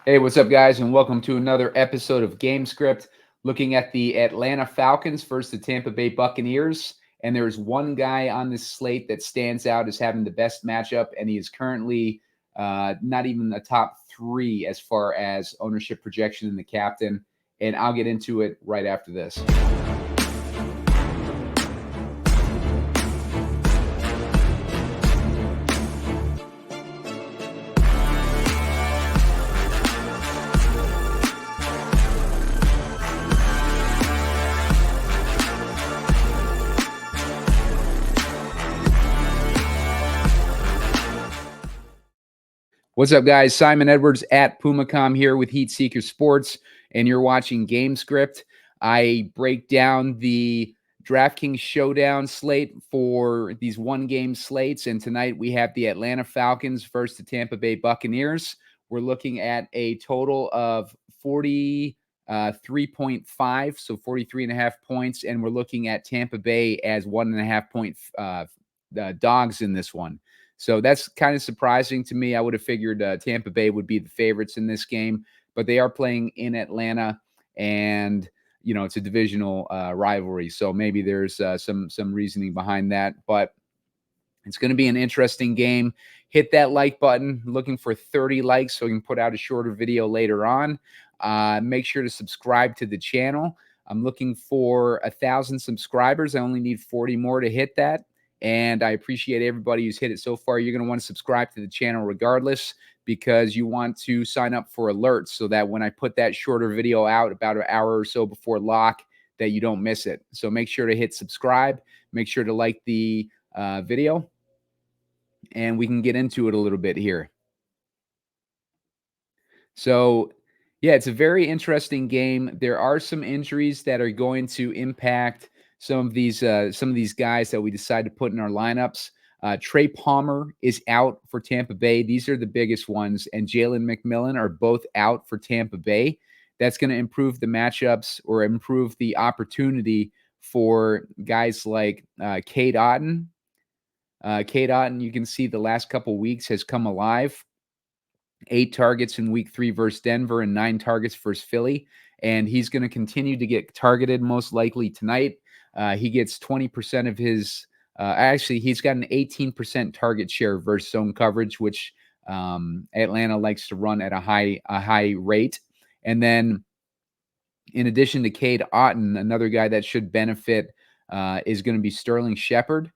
Hey, what's up, guys, and welcome to another episode of Gamescript, looking at the Atlanta Falcons versus the Tampa Bay Buccaneers. And there's one guy on this slate that stands out as having the best matchup, and he is currently not even the top three as far as ownership projection in the captain. And I'll get into it right after this. What's up, guys? Simon Edwards at Pumacom here with Heat Seeker Sports, and you're watching Gamescript. I break down the DraftKings Showdown slate for these one-game slates, and tonight we have the Atlanta Falcons versus the Tampa Bay Buccaneers. We're looking at a total of 43.5, so 43.5 points, and we're looking at Tampa Bay as 1.5 point dogs in this one. So that's kind of surprising to me. I would have figured Tampa Bay would be the favorites in this game, but they are playing in Atlanta, and it's a divisional rivalry. So maybe there's some reasoning behind that, but it's going to be an interesting game. Hit that like button. Looking for 30 likes so we can put out a shorter video later on. Make sure to subscribe to the channel. I'm looking for 1,000 subscribers. I only need 40 more to hit that. And I appreciate everybody who's hit it so far. You're going to want to subscribe to the channel regardless, because you want to sign up for alerts so that when I put that shorter video out about an hour or so before lock, that you don't miss it. So make sure to hit subscribe. Make sure to like the video. And we can get into it a little bit here. So, yeah, it's a very interesting game. There are some injuries that are going to impact some of these guys that we decide to put in our lineups. Trey Palmer is out for Tampa Bay. These are the biggest ones, and Jalen McMillan are both out for Tampa Bay. That's going to improve the matchups or improve the opportunity for guys like Cade Otton. Cade Otton, you can see the last couple weeks has come alive. 8 targets in week 3 versus Denver and 9 targets versus Philly. And he's going to continue to get targeted most likely tonight. He gets 20% of his actually, he's got an 18% target share versus zone coverage, which Atlanta likes to run at a high rate. And then in addition to Cade Otton, another guy that should benefit is going to be Sterling Shepard.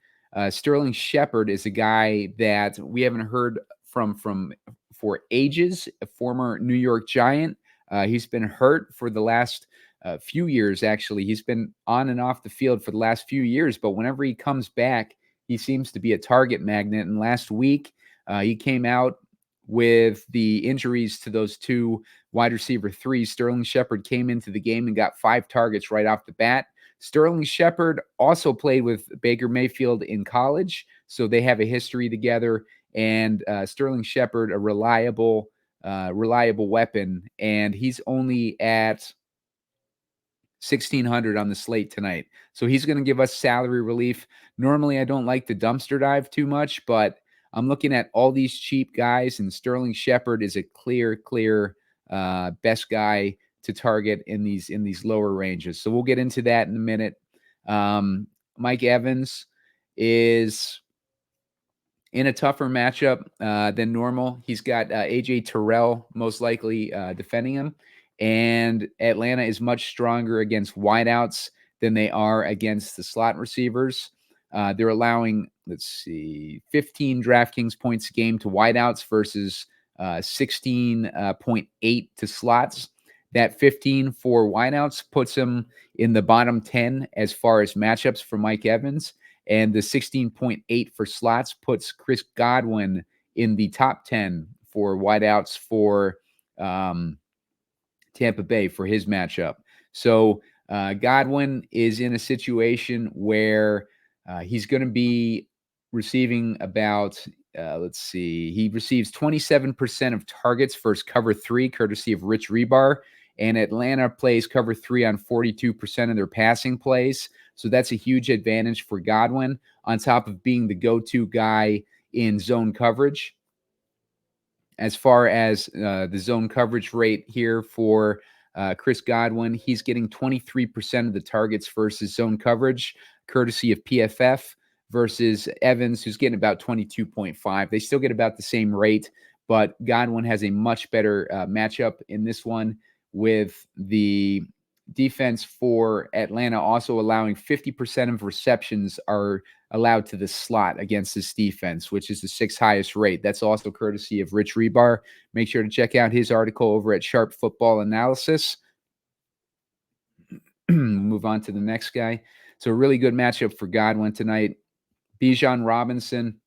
Sterling Shepard is a guy that we haven't heard from for ages, a former New York Giant. He's been hurt for the last few years, actually. He's been on and off the field for the last few years, but whenever he comes back, he seems to be a target magnet. And last week, he came out with the injuries to those two wide receiver threes. Sterling Shepard came into the game and got 5 targets right off the bat. Sterling Shepard also played with Baker Mayfield in college, so they have a history together. And Sterling Shepard, a reliable weapon, and he's only at 1,600 on the slate tonight. So he's going to give us salary relief. Normally, I don't like the dumpster dive too much, but I'm looking at all these cheap guys, and Sterling Shepard is a clear best guy to target in these lower ranges. So we'll get into that in a minute. Mike Evans is in a tougher matchup than normal. He's got A.J. Terrell most likely defending him. And Atlanta is much stronger against wideouts than they are against the slot receivers. They're allowing, 15 DraftKings points a game to wideouts versus 16.8 to slots. That 15 for wideouts puts him in the bottom 10 as far as matchups for Mike Evans. And the 16.8 for slots puts Chris Godwin in the top 10 for wideouts for Tampa Bay for his matchup. So Godwin is in a situation where he's going to be receiving about, he receives 27% of targets versus cover 3, courtesy of Rich Rebar. And Atlanta plays cover 3 on 42% of their passing plays. So that's a huge advantage for Godwin, on top of being the go-to guy in zone coverage. As far as the zone coverage rate here for Chris Godwin, he's getting 23% of the targets versus zone coverage, courtesy of PFF, versus Evans, who's getting about 22.5. They still get about the same rate, but Godwin has a much better matchup in this one, with the defense for Atlanta also allowing 50% of receptions are allowed to the slot against this defense, which is the sixth highest rate. That's also courtesy of Rich Rebar. Make sure to check out his article over at Sharp Football Analysis. Move on to the next guy. So a really good matchup for Godwin tonight. Bijan Robinson,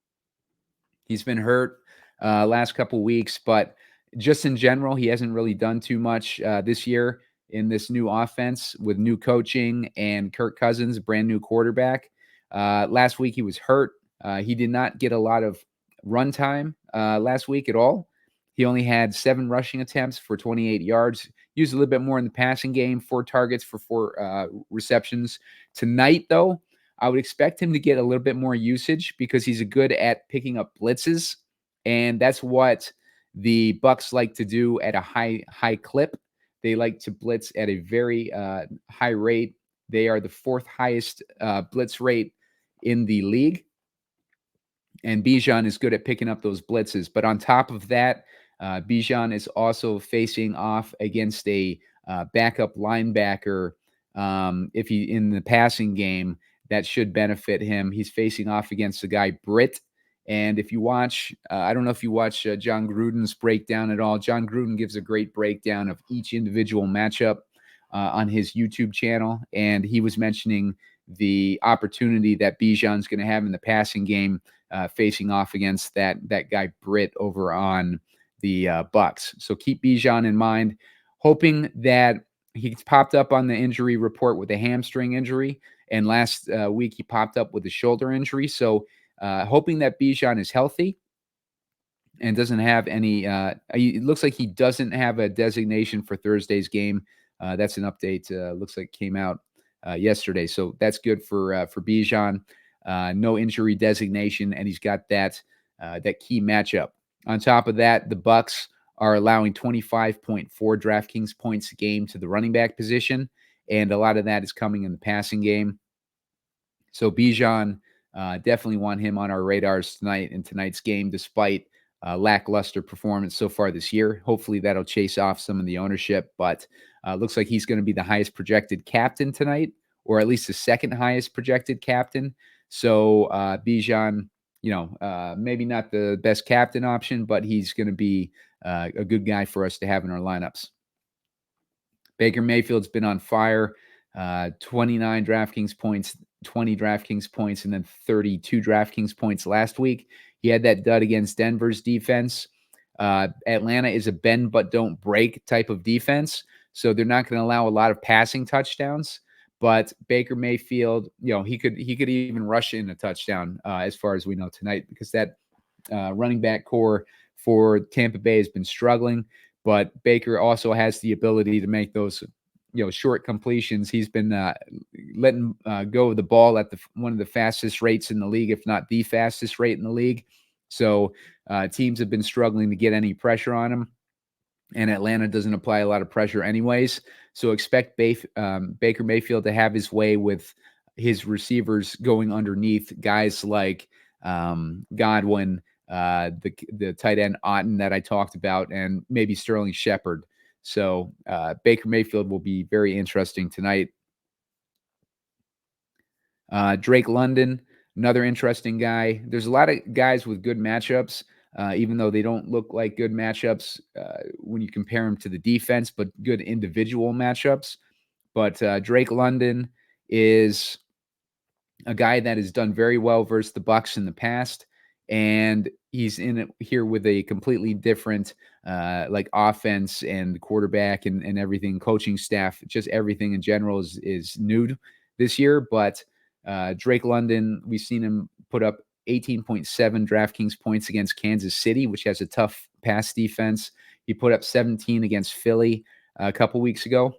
he's been hurt last couple weeks, but just in general, he hasn't really done too much this year in this new offense with new coaching and Kirk Cousins, brand new quarterback. Last week he was hurt. He did not get a lot of run time last week at all. He only had 7 rushing attempts for 28 yards. Used a little bit more in the passing game, 4 targets for 4 receptions. Tonight, though, I would expect him to get a little bit more usage because he's good at picking up blitzes, and that's what the Bucs like to do at a high clip. They like to blitz at a very high rate. They are the 4th highest blitz rate in the league, and Bijan is good at picking up those blitzes. But on top of that, Bijan is also facing off against a backup linebacker. If he in the passing game, that should benefit him. He's facing off against the guy Britt. And if you watch, I don't know if you watch John Gruden's breakdown at all. John Gruden gives a great breakdown of each individual matchup on his YouTube channel. And he was mentioning the opportunity that Bijan's going to have in the passing game, facing off against that guy Britt over on the Bucs. So keep Bijan in mind, hoping that he's popped up on the injury report with a hamstring injury. And last week he popped up with a shoulder injury. So hoping that Bijan is healthy and doesn't have any it looks like he doesn't have a designation for Thursday's game. That's an update. Looks like came out yesterday. So that's good for Bijan. No injury designation, and he's got that key matchup. On top of that, the Bucs are allowing 25.4 DraftKings points a game to the running back position, and a lot of that is coming in the passing game. So Bijan, definitely want him on our radars tonight in tonight's game, despite lackluster performance so far this year. Hopefully that'll chase off some of the ownership, but looks like he's going to be the highest projected captain tonight, or at least the second highest projected captain. So Bijan, maybe not the best captain option, but he's going to be a good guy for us to have in our lineups. Baker Mayfield's been on fire, 29 DraftKings points, 20 DraftKings points, and then 32 DraftKings points last week. He had that dud against Denver's defense. Atlanta is a bend but don't break type of defense, so they're not going to allow a lot of passing touchdowns. But Baker Mayfield, he could even rush in a touchdown as far as we know tonight, because that running back core for Tampa Bay has been struggling. But Baker also has the ability to make those short completions. He's been letting go of the ball at one of the fastest rates in the league, if not the fastest rate in the league. So teams have been struggling to get any pressure on him, and Atlanta doesn't apply a lot of pressure anyways. So expect Baker Mayfield to have his way with his receivers going underneath guys like Godwin, the tight end Otten that I talked about, and maybe Sterling Shepard. So Baker Mayfield will be very interesting tonight. Drake London, another interesting guy. There's a lot of guys with good matchups, even though they don't look like good matchups when you compare them to the defense, but good individual matchups. But Drake London is a guy that has done very well versus the Bucs in the past, and he's in it here with a completely different offense and quarterback and everything, coaching staff, just everything in general is new this year. But Drake London, we've seen him put up 18.7 DraftKings points against Kansas City, which has a tough pass defense. He put up 17 against Philly a couple weeks ago,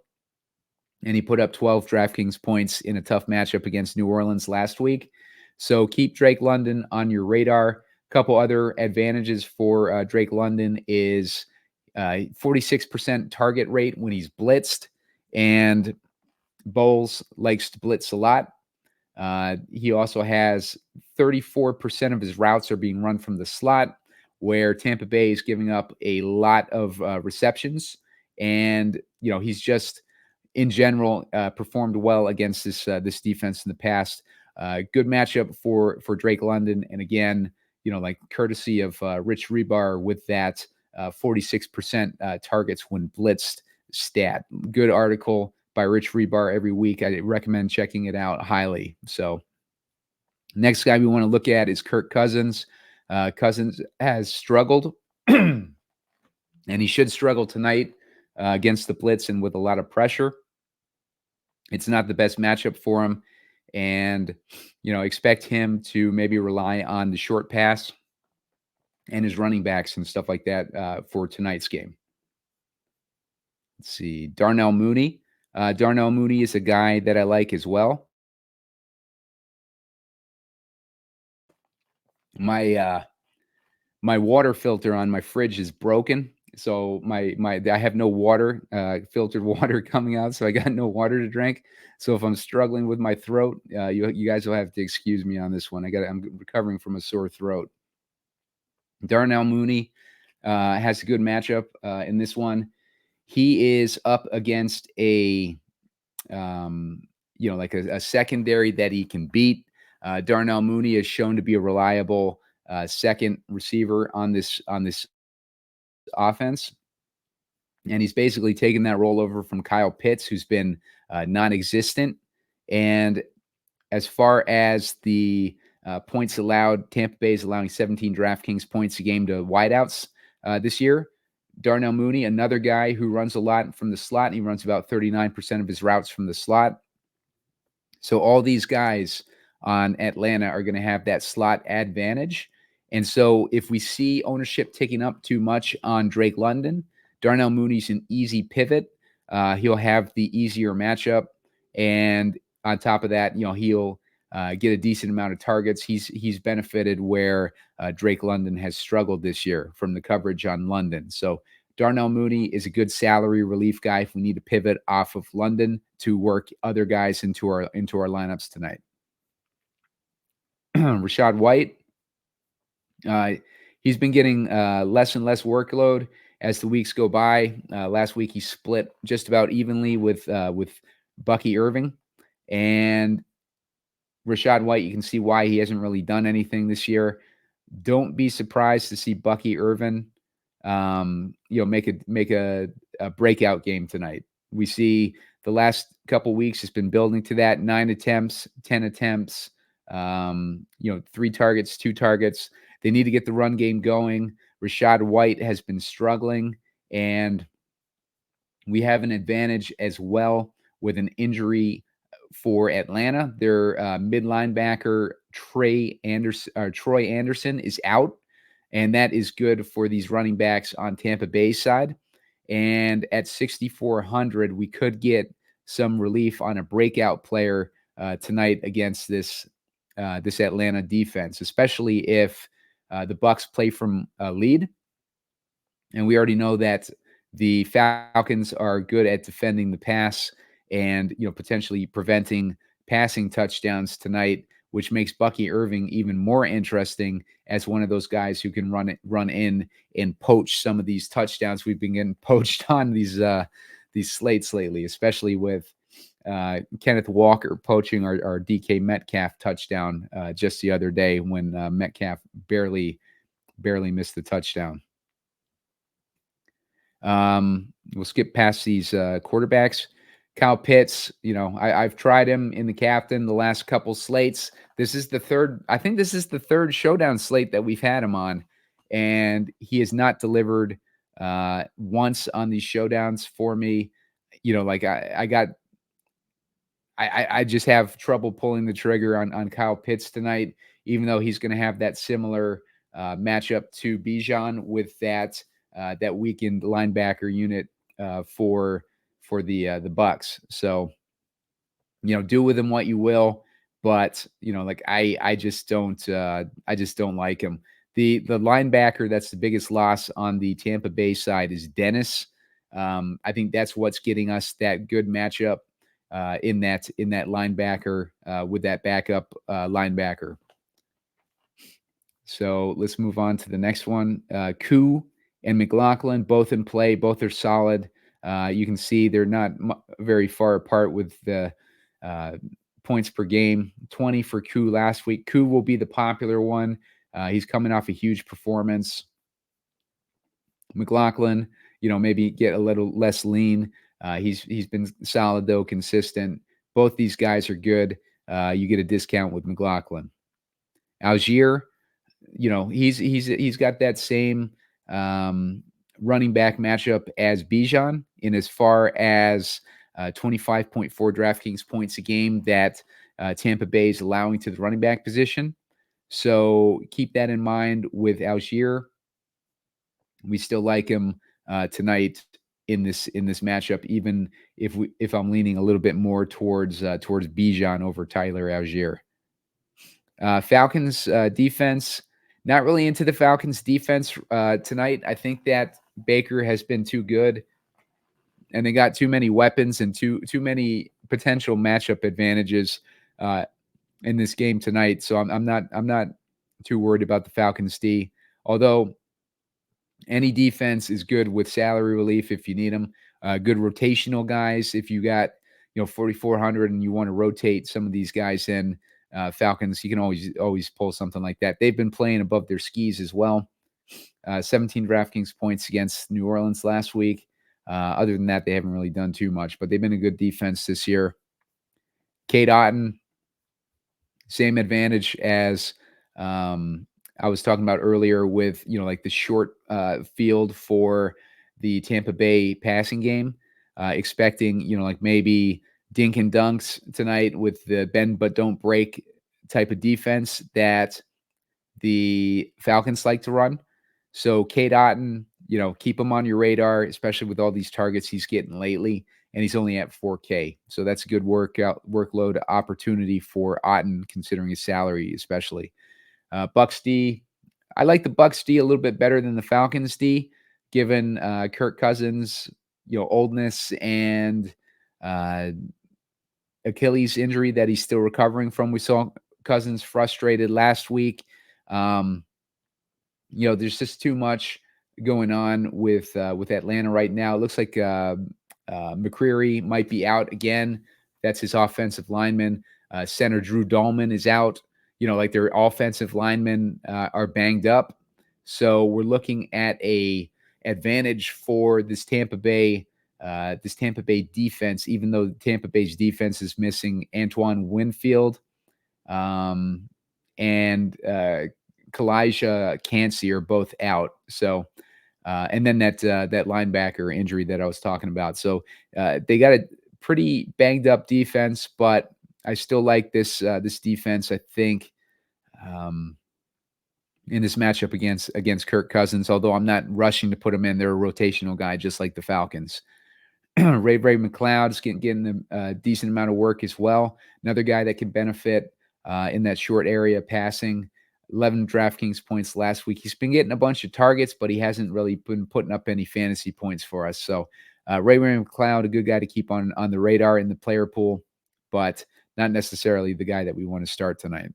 and he put up 12 DraftKings points in a tough matchup against New Orleans last week. So keep Drake London on your radar. Couple other advantages for Drake London is 46% target rate when he's blitzed, and Bowles likes to blitz a lot. He also has 34% of his routes are being run from the slot, where Tampa Bay is giving up a lot of receptions. And, he's just in general performed well against this defense in the past. Good matchup for Drake London. And again, like courtesy of Rich Rebar with that 46% targets when blitzed stat. Good article by Rich Rebar every week. I recommend checking it out highly. So next guy we want to look at is Kirk Cousins. Cousins has struggled, and he should struggle tonight against the blitz and with a lot of pressure. It's not the best matchup for him, and expect him to maybe rely on the short pass and his running backs and stuff like that for tonight's game. Let's see, Darnell Mooney. Darnell Mooney is a guy that I like as well. My water filter on my fridge is broken, so I have no water, filtered water coming out, so I got no water to drink. So if I'm struggling with my throat, you guys will have to excuse me on this one. I'm recovering from a sore throat. Darnell Mooney has a good matchup in this one. He is up against a secondary that he can beat. Darnell Mooney is shown to be a reliable second receiver on this offense, and he's basically taken that role over from Kyle Pitts, who's been non-existent. And as far as the points allowed, Tampa Bay is allowing 17 DraftKings points a game to wideouts this year. Darnell Mooney, another guy who runs a lot from the slot. He runs about 39% of his routes from the slot. So all these guys on Atlanta are going to have that slot advantage. And so if we see ownership ticking up too much on Drake London, Darnell Mooney's an easy pivot. He'll have the easier matchup. And on top of that, he'll get a decent amount of targets. He's benefited where Drake London has struggled this year from the coverage on London. So Darnell Mooney is a good salary relief guy if we need to pivot off of London to work other guys into our lineups tonight. Rachaad White, he's been getting less and less workload as the weeks go by. Last week he split just about evenly with Bucky Irving, and Rachaad White, you can see why he hasn't really done anything this year. Don't be surprised to see Bucky Irvin make a breakout game tonight. We see the last couple weeks has been building to that 9 attempts, 10 attempts, 3 targets, 2 targets. They need to get the run game going. Rachaad White has been struggling, and we have an advantage as well with an injury for Atlanta. Their mid linebacker Troy Anderson is out, and that is good for these running backs on Tampa Bay's side. And at 6,400, we could get some relief on a breakout player tonight against this Atlanta defense, especially if the Bucs play from a lead. And we already know that the Falcons are good at defending the pass and potentially preventing passing touchdowns tonight, which makes Bucky Irving even more interesting as one of those guys who can run in and poach some of these touchdowns. We've been getting poached on these slates lately, especially with Kenneth Walker poaching our DK Metcalf touchdown just the other day when Metcalf barely missed the touchdown. We'll skip past these quarterbacks. Kyle Pitts, I've tried him in the captain the last couple slates. This is the third showdown slate that we've had him on, and he has not delivered once on these showdowns for me. I just have trouble pulling the trigger on Kyle Pitts tonight, even though he's going to have that similar matchup to Bijan with that weakened linebacker unit for the Bucs. So, do with him what you will, but I just don't like him. The linebacker that's the biggest loss on the Tampa Bay side is Dennis. I think that's what's getting us that good matchup in that linebacker with that backup linebacker. So let's move on to the next one. Koo and McLaughlin, both in play. Both are solid. You can see they're not very far apart with the points per game. 20 for Koo last week. Koo will be the popular one. He's coming off a huge performance. McLaughlin, maybe get a little less lean. He's been solid though, consistent. Both these guys are good. You get a discount with McLaughlin. Algier, he's got that same running back matchup as Bijan in as far as 25.4 DraftKings points a game that Tampa Bay is allowing to the running back position. So keep that in mind with Algier. We still like him tonight in this matchup, even if I'm leaning a little bit more towards Bijan over Tyler Algier. Falcons defense, not really into the Falcons defense tonight. I think that Baker has been too good, and they got too many weapons and too many potential matchup advantages in this game tonight. So I'm not too worried about the Falcons D. Although any defense is good with salary relief if you need them. Good rotational guys if you got 4,400 and you want to rotate some of these guys in. Falcons, you can always pull something like that. They've been playing above their skis as well. 17 DraftKings points against New Orleans last week. Other than that, they haven't really done too much, but they've been a good defense this year. Cade Otton, same advantage as I was talking about earlier with, like the short field for the Tampa Bay passing game, expecting, like maybe dink and dunks tonight with the bend but don't break type of defense that the Falcons like to run. So Cade Otton, keep him on your radar, especially with all these targets he's getting lately, and he's only at 4K. So that's a good workload opportunity for Otton, considering his salary, especially. Bucks D, I like the Bucks D a little bit better than the Falcons D, given Kirk Cousins, oldness and Achilles injury that he's still recovering from. We saw Cousins frustrated last week. There's just too much going on with Atlanta right now. It looks like McCreary might be out again. That's his offensive lineman. Center Drew Dahlman is out. Like their offensive linemen are banged up. So we're looking at a advantage for this Tampa Bay defense, even though Tampa Bay's defense is missing Antoine Winfield and Kalijah Cansey are both out. So and then that linebacker injury that I was talking about. So they got a pretty banged up defense, but I still like this defense. I think in this matchup against Kirk Cousins, although I'm not rushing to put him in. They're a rotational guy, just like the Falcons. Ray McLeod's getting a decent amount of work as well. Another guy that can benefit in that short area passing. 11 DraftKings points last week. He's been getting a bunch of targets, but he hasn't really been putting up any fantasy points for us. So Ray McLeod, a good guy to keep on the radar in the player pool, but not necessarily the guy that we want to start tonight.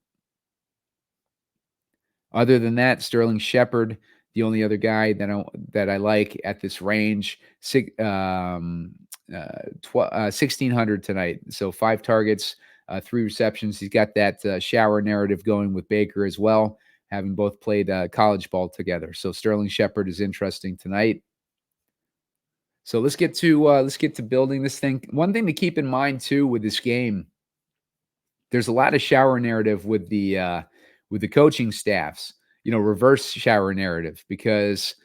Other than that, Sterling Shepard, the only other guy that I like at this range, 1,600 tonight. So 5 targets, 3 receptions. He's got that shower narrative going with Baker as well, having both played college ball together. So Sterling Shepard is interesting tonight. So let's get to building this thing. One thing to keep in mind too with this game, there's a lot of shower narrative with the coaching staffs, reverse shower narrative, because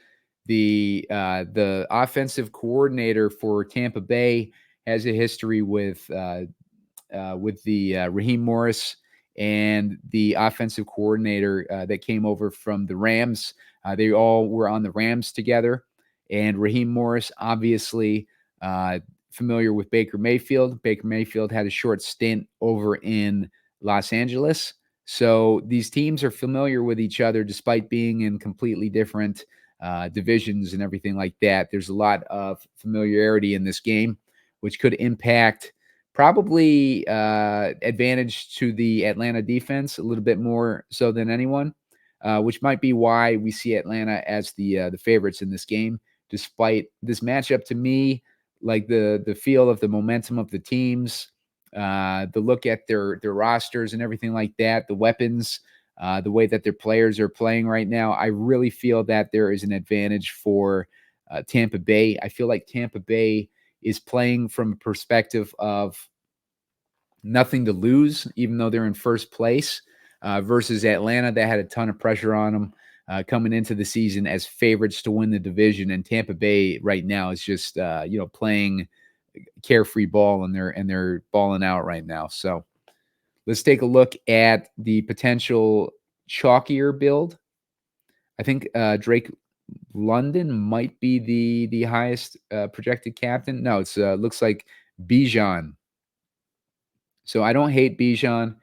the offensive coordinator for Tampa Bay has a history with the Raheem Morris and the offensive coordinator that came over from the Rams. They all were on the Rams together, and Raheem Morris obviously familiar with Baker Mayfield. Baker Mayfield had a short stint over in Los Angeles. So these teams are familiar with each other despite being in completely different divisions and everything like that. There's a lot of familiarity in this game, which could impact probably advantage to the Atlanta defense a little bit more so than anyone, which might be why we see Atlanta as the favorites in this game. Despite this matchup, to me, like the feel of the momentum of the teams, the look at their rosters and everything like that, the weapons, the way that their players are playing right now, I really feel that there is an advantage for Tampa Bay. I feel like Tampa Bay is playing from a perspective of nothing to lose, even though they're in first place, versus Atlanta that had a ton of pressure on them coming into the season as favorites to win the division. And Tampa Bay right now is just playing carefree ball, and they're balling out right now. So let's take a look at the potential chalkier build. I think Drake London might be the highest projected captain. No, it's looks like Bijan. So I don't hate Bijan.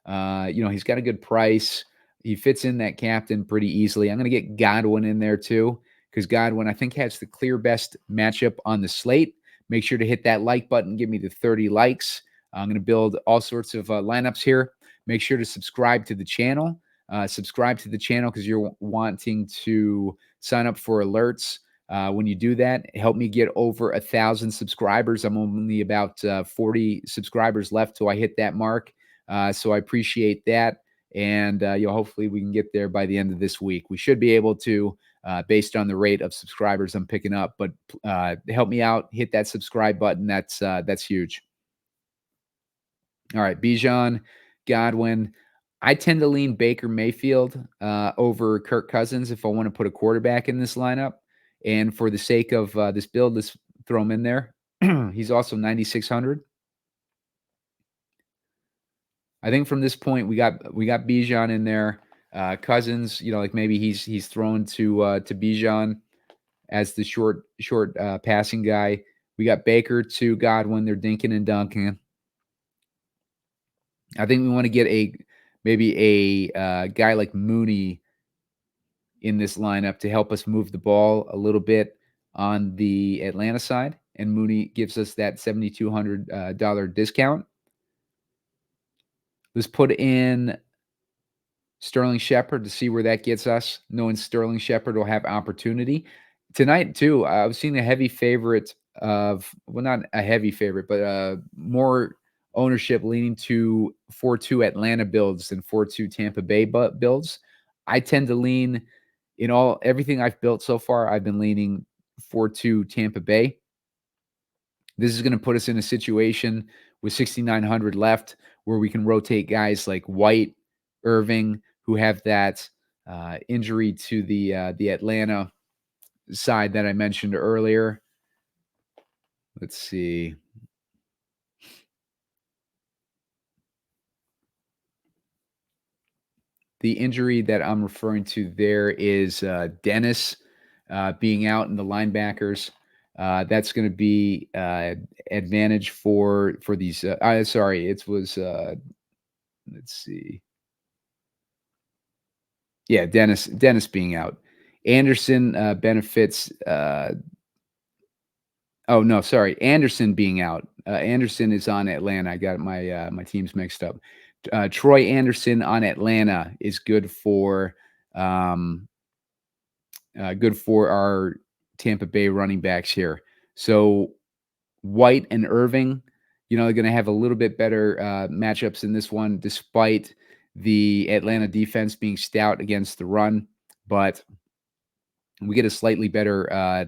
He's got a good price. He fits in that captain pretty easily. I'm going to get Godwin in there too, because Godwin, I think, has the clear best matchup on the slate. Make sure to hit that like button. Give me the 30 likes. I'm going to build all sorts of lineups here. Make sure to subscribe to the channel. Subscribe to the channel because you're wanting to sign up for alerts. When you do that, help me get over 1,000 subscribers. I'm only about 40 subscribers left till I hit that mark. So I appreciate that. And hopefully we can get there by the end of this week. We should be able to, based on the rate of subscribers I'm picking up. But help me out. Hit that subscribe button. That's huge. All right, Bijan, Godwin. I tend to lean Baker Mayfield over Kirk Cousins if I want to put a quarterback in this lineup. And for the sake of this build, let's throw him in there. He's also 9,600. I think from this point we got Bijan in there. Cousins, like maybe he's thrown to Bijan as the short passing guy. We got Baker to Godwin. They're dinking and dunking. I think we want to get maybe a guy like Mooney in this lineup to help us move the ball a little bit on the Atlanta side. And Mooney gives us that $7,200 discount. Let's put in Sterling Shepard to see where that gets us, knowing Sterling Shepard will have opportunity. Tonight, too, I was seeing a heavy favorite not a heavy favorite, but more ownership leaning to 4-2 Atlanta builds than 4-2 Tampa Bay builds. I tend to lean everything I've built so far. I've been leaning 4-2 Tampa Bay. This is going to put us in a situation with 6,900 left where we can rotate guys like White, Irving, who have that injury to the Atlanta side that I mentioned earlier. Let's see. The injury that I'm referring to there is Dennis being out in the linebackers. That's going to be advantage for these. Sorry, it was. Let's see. Yeah, Dennis being out. Anderson benefits. Oh no, sorry, Anderson being out. Anderson is on Atlanta. I got my teams mixed up. Troy Anderson on Atlanta is good for our Tampa Bay running backs here. So White and Irving, they're going to have a little bit better matchups in this one, despite the Atlanta defense being stout against the run. But we get a slightly better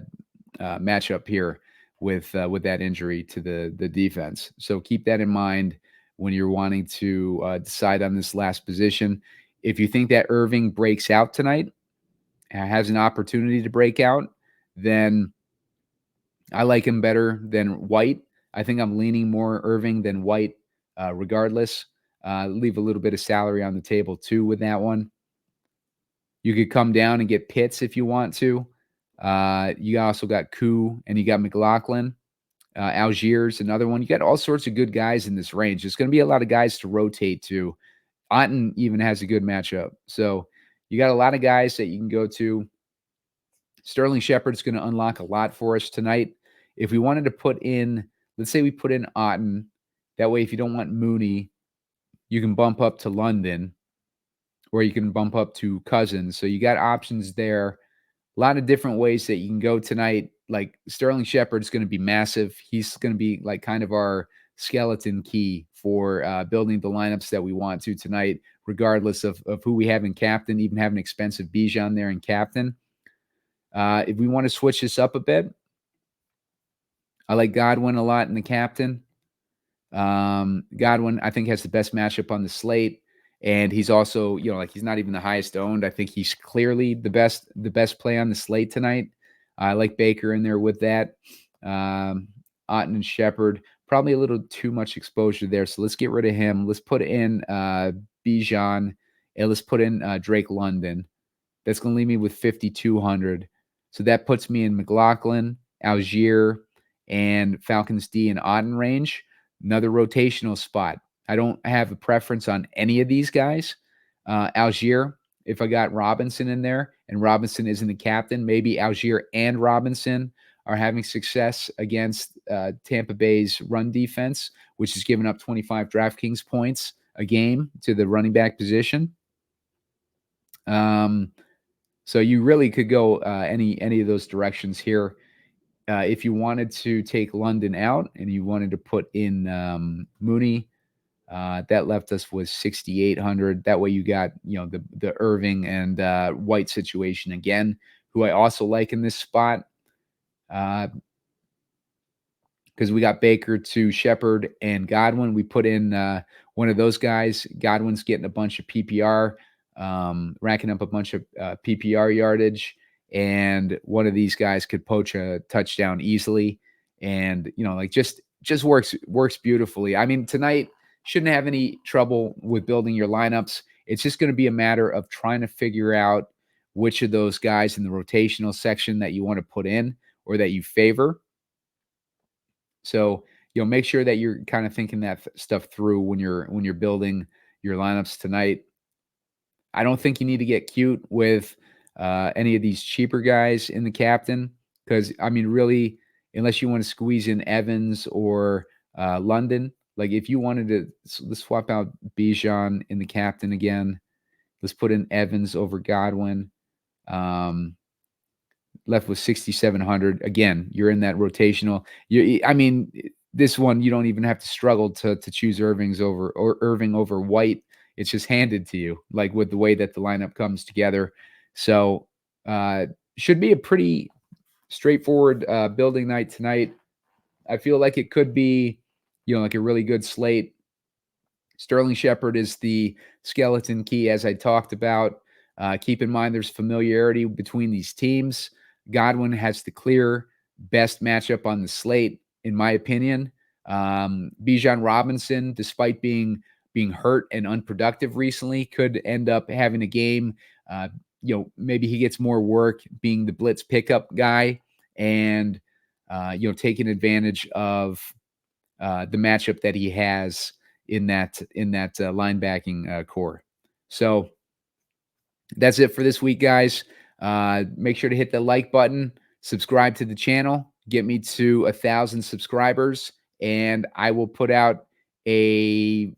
matchup here with that injury to the defense. So keep that in mind when you're wanting to decide on this last position. If you think that Irving breaks out tonight, has an opportunity to break out, then I like him better than White. I think I'm leaning more Irving than White regardless. Leave a little bit of salary on the table too with that one. You could come down and get Pitts if you want to. You also got Koo and you got McLaughlin. Algiers, another one. You got all sorts of good guys in this range. There's going to be a lot of guys to rotate to Otten even has a good matchup. So you got a lot of guys that you can go to. Sterling Shepard's going to unlock a lot for us tonight. If we wanted to put in, let's say we put in Otten, that way if you don't want Mooney, you can bump up to London or you can bump up to Cousins. So you got options there. A lot of different ways that you can go tonight. Like Sterling Shepard's going to be massive. He's going to be like kind of our skeleton key for building the lineups that we want to tonight, regardless of who we have in captain, even have an expensive Bijan there in captain. If we want to switch this up a bit, I like Godwin a lot in the captain. Godwin, I think, has the best matchup on the slate. And he's also, like he's not even the highest owned. I think he's clearly the best play on the slate tonight. I like Baker in there with that. Otten and Shepard, probably a little too much exposure there. So let's get rid of him. Let's put in Bijan and let's put in Drake London. That's going to leave me with 5,200. So that puts me in McLaughlin, Algier, and Falcons D and Otten range. Another rotational spot. I don't have a preference on any of these guys. Algier, if I got Robinson in there and Robinson isn't the captain, maybe Algier and Robinson are having success against Tampa Bay's run defense, which is giving up 25 DraftKings points a game to the running back position. So you really could go any of those directions here. If you wanted to take London out and you wanted to put in Mooney, that left us with 6,800. That way you got, the Irving and White situation again, who I also like in this spot. Because we got Baker to Shepard and Godwin. We put in one of those guys. Godwin's getting a bunch of PPR, racking up a bunch of PPR yardage. And one of these guys could poach a touchdown easily. And, just works beautifully. I mean, tonight, shouldn't have any trouble with building your lineups. It's just going to be a matter of trying to figure out which of those guys in the rotational section that you want to put in or that you favor. So, make sure that you're kind of thinking that stuff through when you're building your lineups tonight. I don't think you need to get cute with any of these cheaper guys in the captain because, I mean, really, unless you want to squeeze in Evans or London, like if you wanted to, let's swap out Bijan in the captain again. Let's put in Evans over Godwin. Left with 6,700. Again, you're in that rotational. This one you don't even have to struggle to choose Irving over White. It's just handed to you, like with the way that the lineup comes together. So should be a pretty straightforward building night tonight. I feel like it could be, like a really good slate. Sterling Shepard is the skeleton key, as I talked about. Keep in mind there's familiarity between these teams. Godwin has the clear best matchup on the slate, in my opinion. Bijan Robinson, despite being hurt and unproductive recently, could end up having a game. Maybe he gets more work being the blitz pickup guy and, taking advantage of the matchup that he has in that linebacking core. So that's it for this week, guys. Make sure to hit the like button, subscribe to the channel, get me to 1,000 subscribers, and I will put out a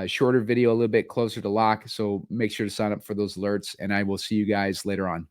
shorter video a little bit closer to lock. So make sure to sign up for those alerts, and I will see you guys later on.